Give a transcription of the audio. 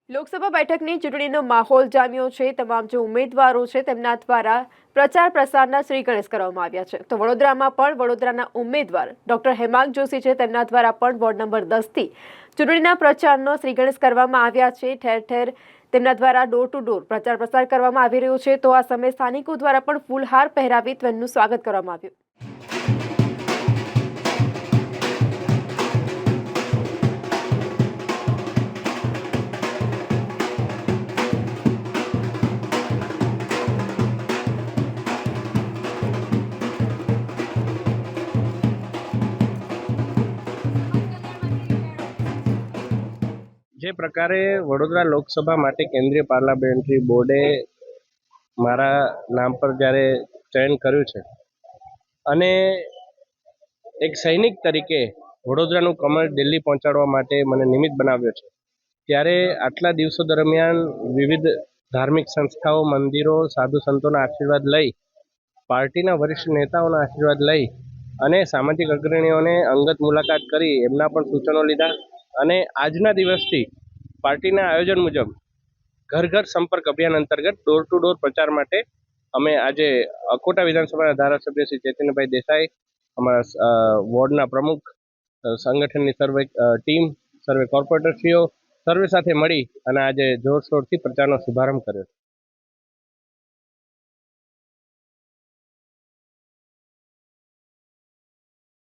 લોકસભા બેઠકની ચૂંટણીનો માહોલ જામ્યો છે। તમામ જે ઉમેદવારો છે તેમના દ્વારા પ્રચાર પ્રસારના શ્રી ગણેશ કરવામાં આવ્યા છે। તો વડોદરામાં પણ વડોદરાના ઉમેદવાર ડોક્ટર હેમાંગ જોશી છે તેમના દ્વારા પણ વોર્ડ નંબર 10 થી ચૂંટણીના પ્રચારનો શ્રી ગણેશ કરવામાં આવ્યા છે। ઠેર ઠેર તેમના દ્વારા ડોર ટુ ડોર પ્રચાર પ્રસાર કરવામાં આવી રહ્યો છે। તો આ સમયે સ્થાનિકો દ્વારા પણ ફૂલહાર પહેરાવી તેમનું સ્વાગત કરવામાં આવ્યું। જે પ્રકારે વડોદરા લોકસભા માટે કેન્દ્રીય પાર્લામેન્ટરી બોર્ડે મારા નામ પર જ્યારે ચયન કર્યું છે અને એક સૈનિક તરીકે વડોદરાનું કમળ દિલ્હી પહોંચાડવા માટે મને નિમિત્ત બનાવ્યો છે, ત્યારે આટલા દિવસો દરમિયાન વિવિધ ધાર્મિક સંસ્થાઓ, મંદિરો, સાધુ સંતોના આશીર્વાદ લઈ, પાર્ટીના વરિષ્ઠ નેતાઓના આશીર્વાદ લઈ અને સામાજિક અગ્રણીઓને અંગત મુલાકાત કરી એમના પણ સૂચનો લીધા અને આજના દિવસથી પાર્ટીના આયોજન મુજબ ઘર ઘર સંપર્ક અભિયાન અંતર્ગત ડોર ટુ ડોર પ્રચાર માટે અમે આજે અકોટા વિધાનસભાના ધારાસભ્ય શ્રી ચૈતન્યભાઈ દેસાઈ, અમારા વોર્ડના પ્રમુખ, સંગઠનની સર્વે ટીમ, સર્વે કોર્પોરેટરશ્રીઓ સર્વે સાથે મળી અને આજે જોરશોરથી પ્રચારનો શુભારંભ કર્યો છે।